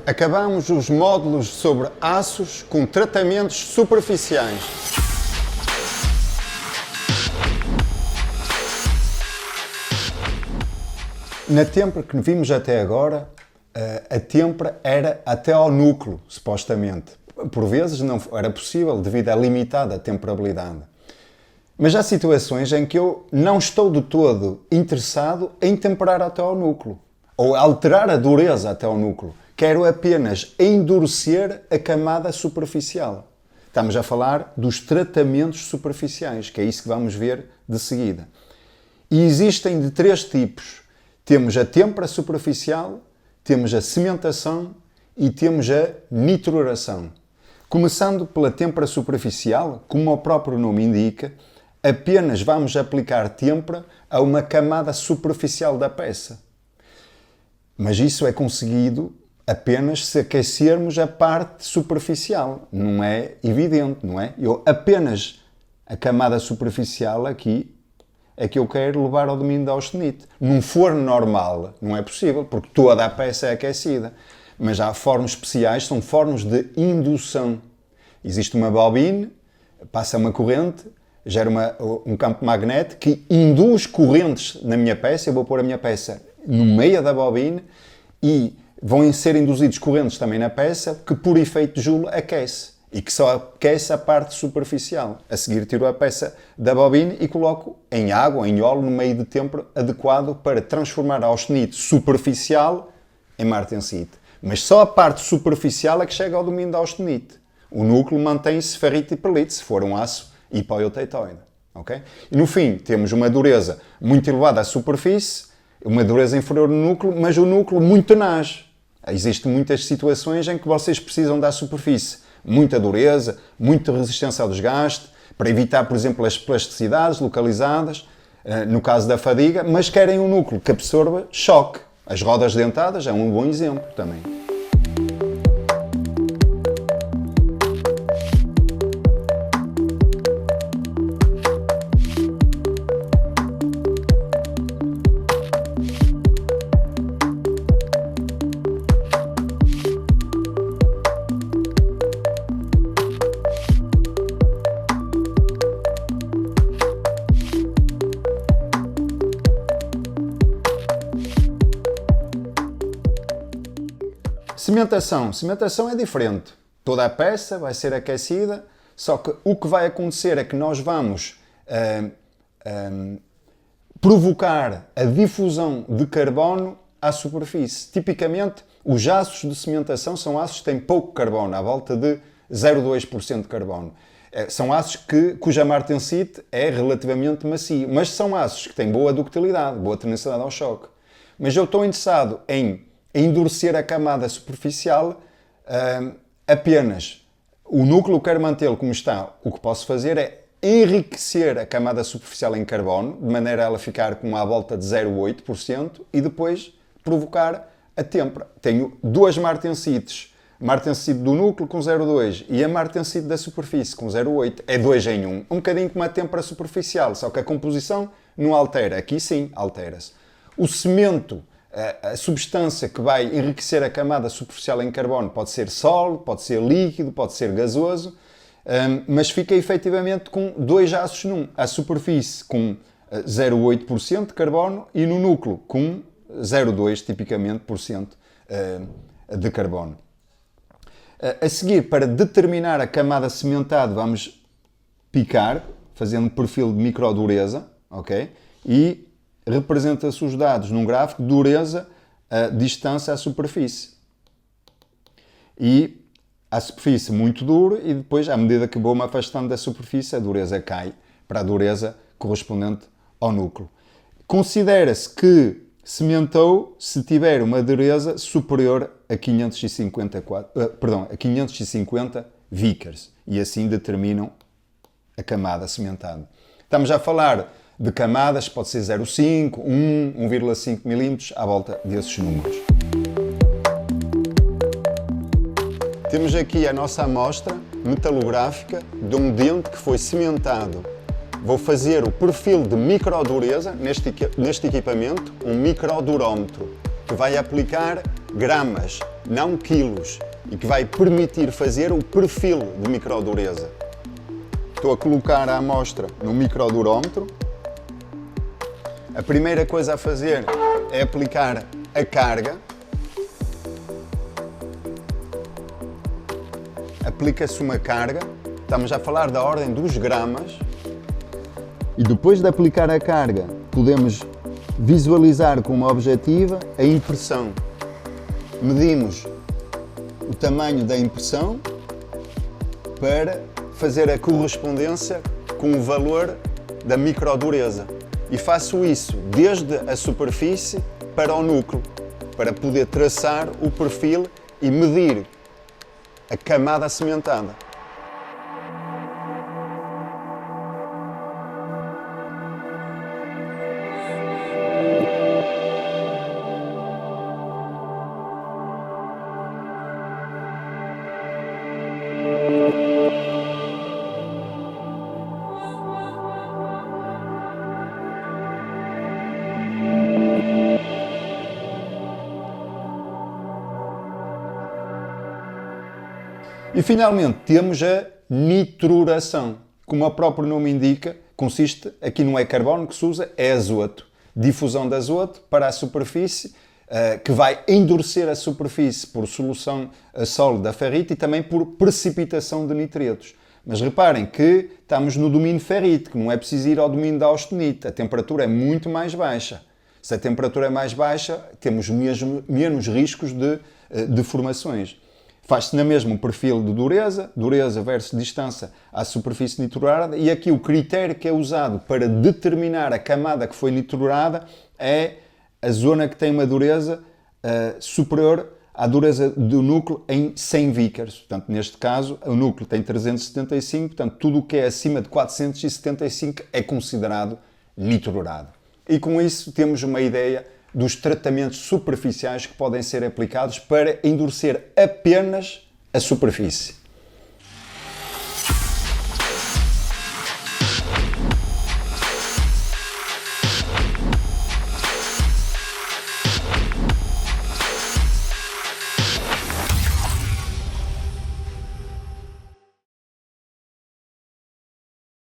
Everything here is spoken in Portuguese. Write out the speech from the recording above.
Acabamos os módulos sobre aços com tratamentos superficiais. Na têmpera que vimos até agora, a têmpera era até ao núcleo, supostamente. Por vezes não era possível devido à limitada temperabilidade. Mas há situações em que eu não estou de todo interessado em temperar até ao núcleo, ou alterar a dureza até ao núcleo. Quero apenas endurecer a camada superficial. Estamos a falar dos tratamentos superficiais, que é isso que vamos ver de seguida. E existem de três tipos. Temos a têmpera superficial, temos a cimentação e temos a nitruração. Começando pela têmpera superficial, como o próprio nome indica, apenas vamos aplicar têmpera a uma camada superficial da peça. Mas isso é conseguido apenas se aquecermos a parte superficial. Não é evidente, não é? Eu apenas a camada superficial aqui é que eu quero levar ao domínio da austenite. Num forno normal não é possível, porque toda a peça é aquecida. Mas há fornos especiais, são fornos de indução. Existe uma bobina, passa uma corrente, gera um campo magnético que induz correntes na minha peça. Eu vou pôr a minha peça no meio da bobina e vão ser induzidos correntes também na peça que, por efeito de Joule, aquece. E que só aquece a parte superficial. A seguir tiro a peça da bobina e coloco em água, em óleo, no meio de tempo adequado para transformar a austenite superficial em martensite. Mas só a parte superficial é que chega ao domínio da austenite. O núcleo mantém-se ferrite e perlite, se for um aço hipoioteitoide. Okay? E no fim, temos uma dureza muito elevada à superfície, uma dureza inferior no núcleo, mas o núcleo muito tenaz. Existem muitas situações em que vocês precisam da superfície. Muita dureza, muita resistência ao desgaste, para evitar, por exemplo, as plasticidades localizadas, no caso da fadiga, mas querem um núcleo que absorva choque. As rodas dentadas é um bom exemplo também. Cimentação. Cimentação é diferente. Toda a peça vai ser aquecida, só que o que vai acontecer é que nós vamos provocar a difusão de carbono à superfície. Tipicamente, os aços de cimentação são aços que têm pouco carbono, à volta de 0,2% de carbono. São aços cuja martensite é relativamente macio, mas são aços que têm boa ductilidade, boa tenacidade ao choque. Mas eu estou interessado em endurecer a camada superficial apenas. O núcleo, quero mantê-lo como está. O que posso fazer é enriquecer a camada superficial em carbono, de maneira a ela ficar com à volta de 0,8% e depois provocar a têmpera. Tenho duas martensites. Martensite do núcleo com 0,2 e a martensite da superfície com 0,8. É 2 em 1. Um bocadinho como a têmpera superficial, só que a composição não altera. Aqui sim altera-se. O cimento, a substância que vai enriquecer a camada superficial em carbono pode ser sólido, pode ser líquido, pode ser gasoso, mas fica efetivamente com dois aços num. A superfície com 0,8% de carbono e no núcleo com 0,2% tipicamente por cento de carbono. A seguir, para determinar a camada cimentada, vamos picar, fazendo um perfil de microdureza, ok? E representa-se os dados num gráfico de dureza, distância à superfície. E a superfície muito dura e depois, à medida que vou-me afastando da superfície, a dureza cai para a dureza correspondente ao núcleo. Considera-se que cimentou se tiver uma dureza superior a 550 Vickers e assim determinam a camada cimentada. Estamos a falar de camadas, pode ser 0,5, 1, 1,5 mm, à volta desses números. Temos aqui a nossa amostra metalográfica de um dente que foi cimentado. Vou fazer o perfil de microdureza neste equipamento, um microdurómetro, que vai aplicar gramas não quilos, e que vai permitir fazer o perfil de microdureza. Estou a colocar a amostra no microdurómetro. A primeira coisa a fazer é aplicar a carga. Aplica-se uma carga, estamos a falar da ordem dos gramas, e depois de aplicar a carga, podemos visualizar com uma objetiva a impressão. Medimos o tamanho da impressão para fazer a correspondência com o valor da microdureza. E faço isso desde a superfície para o núcleo, para poder traçar o perfil e medir a camada cimentada. E finalmente temos a nitruração. Como o próprio nome indica, consiste, aqui não é carbono que se usa, é azoto. Difusão de azoto para a superfície, que vai endurecer a superfície por solução sólida da ferrita e também por precipitação de nitretos. Mas reparem que estamos no domínio ferrítico, não é preciso ir ao domínio da austenite, a temperatura é muito mais baixa. Se a temperatura é mais baixa, temos menos riscos de deformações. Faz-se na mesma o perfil de dureza versus distância à superfície nitrurada, e aqui o critério que é usado para determinar a camada que foi nitrurada é a zona que tem uma dureza superior à dureza do núcleo em 100 vícaros. Portanto, neste caso, o núcleo tem 375, portanto, tudo o que é acima de 475 é considerado nitrurado. E com isso temos uma ideia dos tratamentos superficiais que podem ser aplicados para endurecer apenas a superfície.